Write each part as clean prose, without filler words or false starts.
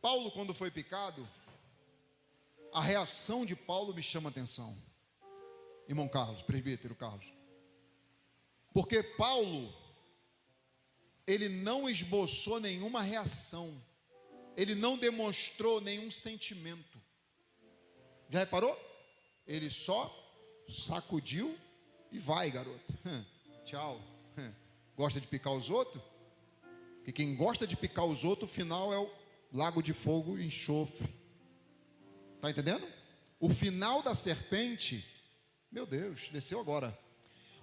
Paulo, quando foi picado, a reação de Paulo me chama a atenção. Irmão Carlos, presbítero Carlos. Porque Paulo, ele não esboçou nenhuma reação. Ele não demonstrou nenhum sentimento. Já reparou? Ele só sacudiu e vai, garoto. Tchau. Gosta de picar os outros? Porque quem gosta de picar os outros, o final é o lago de fogo e enxofre. Está entendendo? O final da serpente, meu Deus, desceu agora.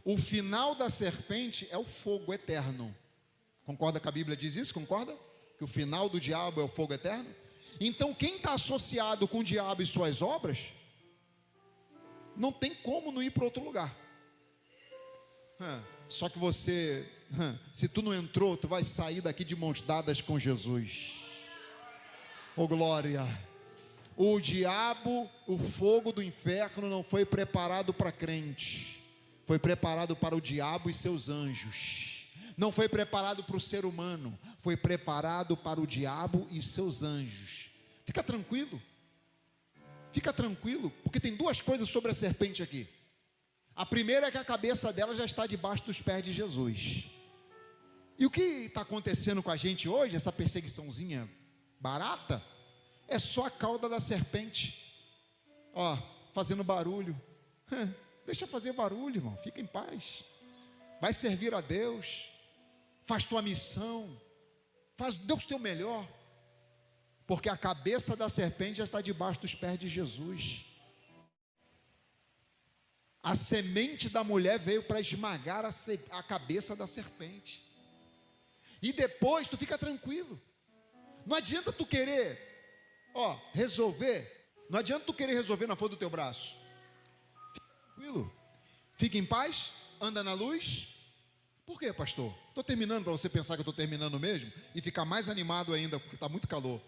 O final da serpente é o fogo eterno. Concorda que a Bíblia diz isso? Concorda? Que o final do diabo é o fogo eterno? Então quem está associado com o diabo e suas obras, não tem como não ir para outro lugar. Só que você, se tu não entrou, tu vai sair daqui de mãos dadas com Jesus. Oh glória! O diabo, o fogo do inferno não foi preparado para crente, foi preparado para o diabo e seus anjos. Não foi preparado para o ser humano, foi preparado para o diabo e seus anjos. Fica tranquilo, porque tem duas coisas sobre a serpente aqui. A primeira é que a cabeça dela já está debaixo dos pés de Jesus. E o que está acontecendo com a gente hoje, essa perseguiçãozinha barata, é só a cauda da serpente, ó, fazendo barulho. Deixa fazer barulho, irmão, fica em paz. Vai servir a Deus, faz tua missão, faz Deus teu melhor, porque a cabeça da serpente já está debaixo dos pés de Jesus. A semente da mulher veio para esmagar a cabeça da serpente. E depois tu fica tranquilo. Não adianta tu querer, resolver. Não adianta tu querer resolver na força do teu braço. Fica tranquilo. Fica em paz, anda na luz. Por quê, pastor? Estou terminando para você pensar que eu estou terminando mesmo e ficar mais animado ainda, porque está muito calor.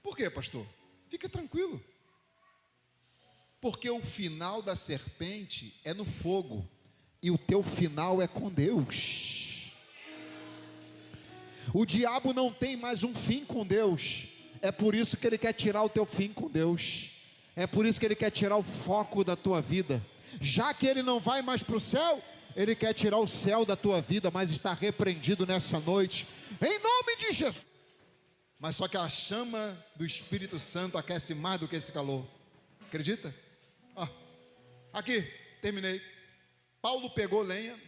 Por quê, pastor? Fica tranquilo. Porque o final da serpente é no fogo, e o teu final é com Deus. O diabo não tem mais um fim com Deus. É por isso que ele quer tirar o teu fim com Deus. É por isso que ele quer tirar o foco da tua vida. Já que ele não vai mais para o céu, ele quer tirar o céu da tua vida, mas está repreendido nessa noite, em nome de Jesus. Mas só que a chama do Espírito Santo aquece mais do que esse calor. Acredita? Aqui, terminei. Paulo pegou lenha,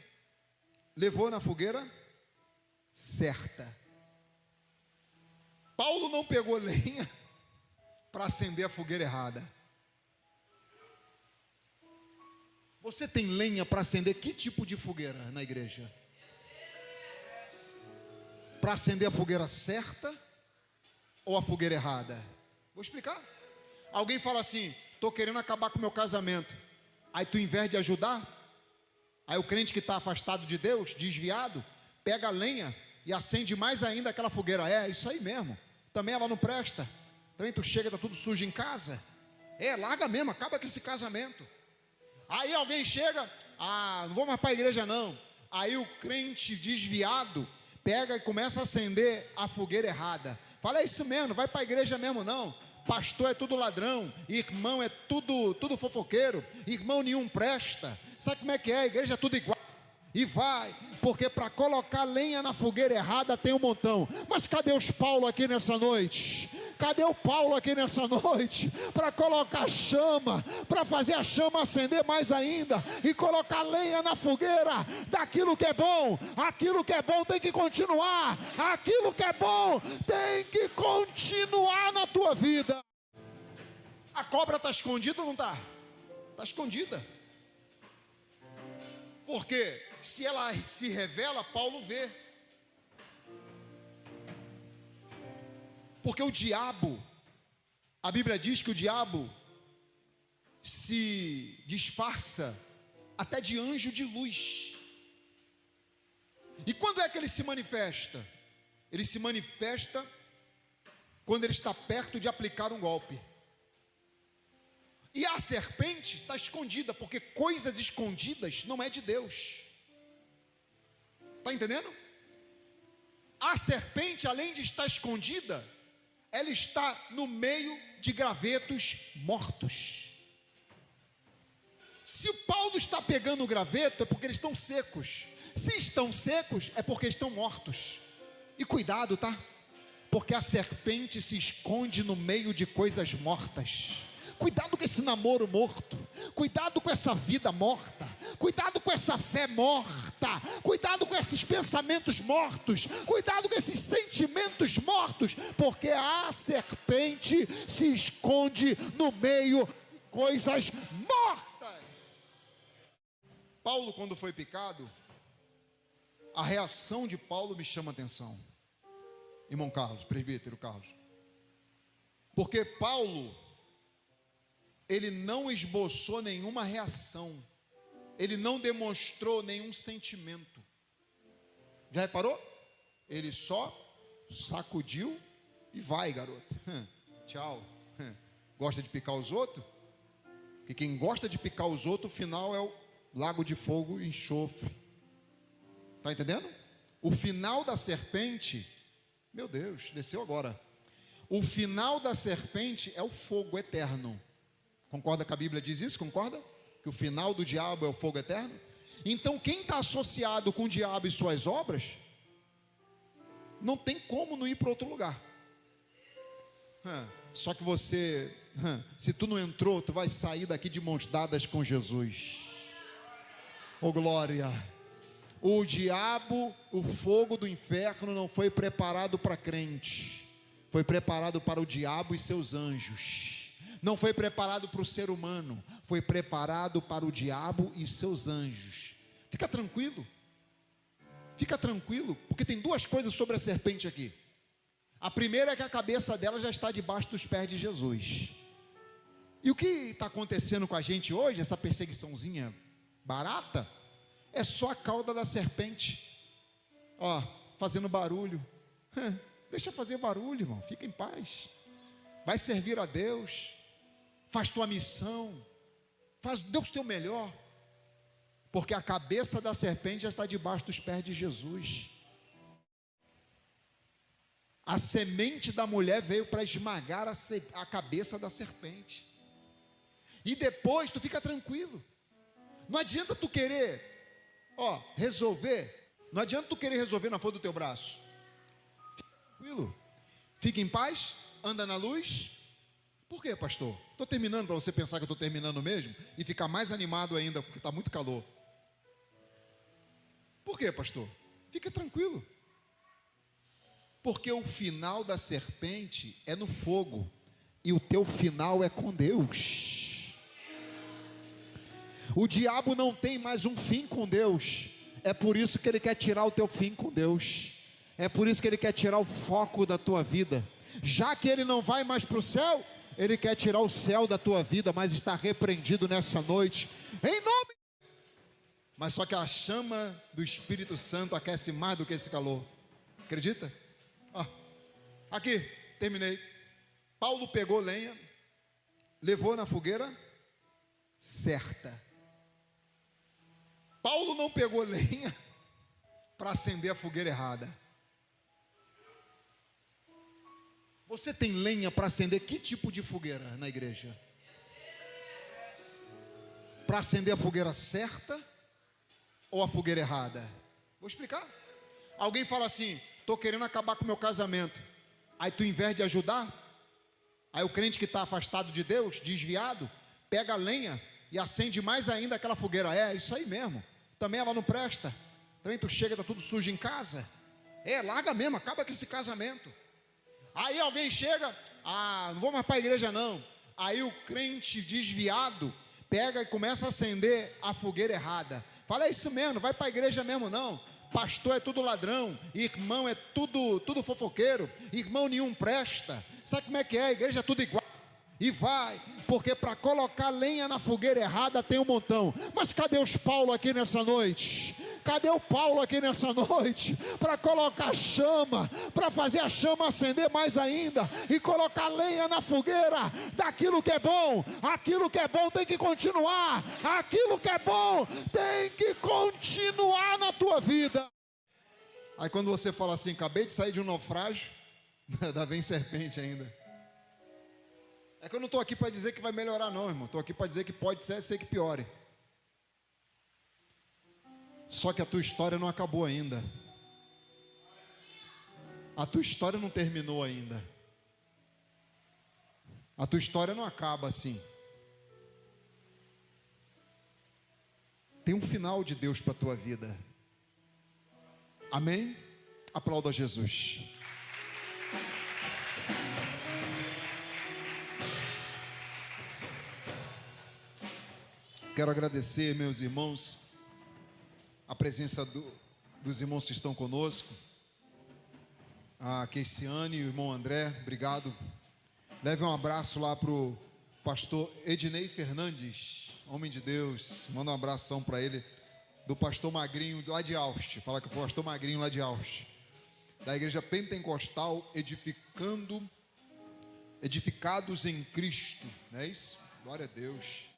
levou na fogueira certa. Paulo não pegou lenha para acender a fogueira errada. Você tem lenha para acender que tipo de fogueira na igreja? Para acender a fogueira certa ou a fogueira errada? Vou explicar. Alguém fala assim: estou querendo acabar com o meu casamento. Aí tu, em vez de ajudar, aí o crente que está afastado de Deus, desviado, pega a lenha e acende mais ainda aquela fogueira. É isso aí mesmo. Também ela não presta. Também tu chega, está tudo sujo em casa. Larga mesmo, acaba com esse casamento. Aí alguém chega: não vou mais para a igreja não. Aí o crente desviado pega e começa a acender a fogueira errada. Fala: é isso mesmo, não vai para a igreja mesmo não. Pastor é tudo ladrão, irmão é tudo fofoqueiro, irmão nenhum presta. Sabe como é que é? A igreja é tudo igual. E vai, porque para colocar lenha na fogueira errada tem um montão. Mas cadê os Paulo aqui nessa noite? Cadê o Paulo aqui nessa noite? Para colocar chama, para fazer a chama acender mais ainda e colocar lenha na fogueira daquilo que é bom. Aquilo que é bom tem que continuar. Aquilo que é bom tem que continuar na tua vida. A cobra está escondida ou não está? Está escondida. Porque se ela se revela, Paulo vê. Porque o diabo, a Bíblia diz que o diabo se disfarça até de anjo de luz. E quando é que ele se manifesta? Ele se manifesta quando ele está perto de aplicar um golpe. E a serpente está escondida, porque coisas escondidas não é de Deus. Está entendendo? A serpente, além de estar escondida, ela está no meio de gravetos mortos. Se o Paulo está pegando o graveto, é porque eles estão secos. Se estão secos, é porque estão mortos. E cuidado, tá? Porque a serpente se esconde no meio de coisas mortas. Cuidado com esse namoro morto. Cuidado com essa vida morta. Cuidado com essa fé morta. Cuidado com esses pensamentos mortos. Cuidado com esses sentimentos mortos. Porque a serpente se esconde no meio de coisas mortas. Paulo, quando foi picado, a reação de Paulo me chama a atenção. Irmão Carlos, presbítero Carlos. Porque Paulo, ele não esboçou nenhuma reação. Ele não demonstrou nenhum sentimento. Já reparou? Ele só sacudiu e vai, garoto. Tchau. Gosta de picar os outros? Porque quem gosta de picar os outros, o final é o lago de fogo e enxofre. Está entendendo? O final da serpente, meu Deus, desceu agora. O final da serpente é o fogo eterno. Concorda que a Bíblia diz isso? Concorda? Que o final do diabo é o fogo eterno? Então quem está associado com o diabo e suas obras, não tem como não ir para outro lugar. Só que você, se tu não entrou, tu vai sair daqui de mãos dadas com Jesus. Oh glória! O diabo, o fogo do inferno não foi preparado para crente, foi preparado para o diabo e seus anjos. Não foi preparado para o ser humano, foi preparado para o diabo e seus anjos. Fica tranquilo, porque tem duas coisas sobre a serpente aqui. A primeira é que a cabeça dela já está debaixo dos pés de Jesus. E o que está acontecendo com a gente hoje, essa perseguiçãozinha barata, é só a cauda da serpente, ó, fazendo barulho. Deixa fazer barulho, irmão, fica em paz. Vai servir a Deus, faz tua missão, faz Deus teu melhor, porque a cabeça da serpente já está debaixo dos pés de Jesus. A semente da mulher veio para esmagar a cabeça da serpente. E depois tu fica tranquilo. Não adianta tu querer resolver. Não adianta tu querer resolver na força do teu braço. Fica tranquilo. Fica em paz, anda na luz. Por quê, pastor? Estou terminando para você pensar que eu estou terminando mesmo e ficar mais animado ainda, porque está muito calor. Por quê, pastor? Fica tranquilo. Porque o final da serpente é no fogo e o teu final é com Deus. O diabo não tem mais um fim com Deus. É por isso que ele quer tirar o teu fim com Deus. É por isso que ele quer tirar o foco da tua vida. Já que ele não vai mais para o céu, ele quer tirar o céu da tua vida, mas está repreendido nessa noite, em nome. Mas só que a chama do Espírito Santo aquece mais do que esse calor. Acredita? Aqui, terminei. Paulo pegou lenha, levou na fogueira certa. Paulo não pegou lenha para acender a fogueira errada. Você tem lenha para acender que tipo de fogueira na igreja? Para acender a fogueira certa ou a fogueira errada? Vou explicar. Alguém fala assim: estou querendo acabar com o meu casamento. Aí tu, em vez de ajudar, aí o crente que está afastado de Deus, desviado, pega a lenha e acende mais ainda aquela fogueira. É isso aí mesmo. Também ela não presta. Também tu chega, está tudo sujo em casa. Larga mesmo, acaba com esse casamento. Aí alguém chega, não vou mais para a igreja não. Aí o crente desviado pega e começa a acender a fogueira errada. Fala, é isso mesmo, não vai para a igreja mesmo não. Pastor é tudo ladrão, irmão é tudo fofoqueiro, irmão nenhum presta. Sabe como é que é? A igreja é tudo igual. E vai, porque para colocar lenha na fogueira errada tem um montão. Mas cadê os Paulo aqui nessa noite? Cadê o Paulo aqui nessa noite? Para colocar chama, para fazer a chama acender mais ainda e colocar lenha na fogueira daquilo que é bom. Aquilo que é bom tem que continuar. Aquilo que é bom tem que continuar na tua vida. Aí quando você fala assim, acabei de sair de um naufrágio, ainda vem serpente ainda. É que eu não estou aqui para dizer que vai melhorar não, irmão. Estou aqui para dizer que pode ser que piore. Só que a tua história não acabou ainda. A tua história não terminou ainda. A tua história não acaba assim. Tem um final de Deus para a tua vida. Amém? Aplauda Jesus. Quero agradecer, meus irmãos, a presença dos irmãos que estão conosco. A Keiciane e o irmão André, obrigado. Leve um abraço lá para o pastor Ednei Fernandes, homem de Deus. Manda um abração para ele, do pastor Magrinho lá de Austin. Fala que o pastor Magrinho lá de Austin, da igreja pentecostal, edificados em Cristo. Não é isso? Glória a Deus.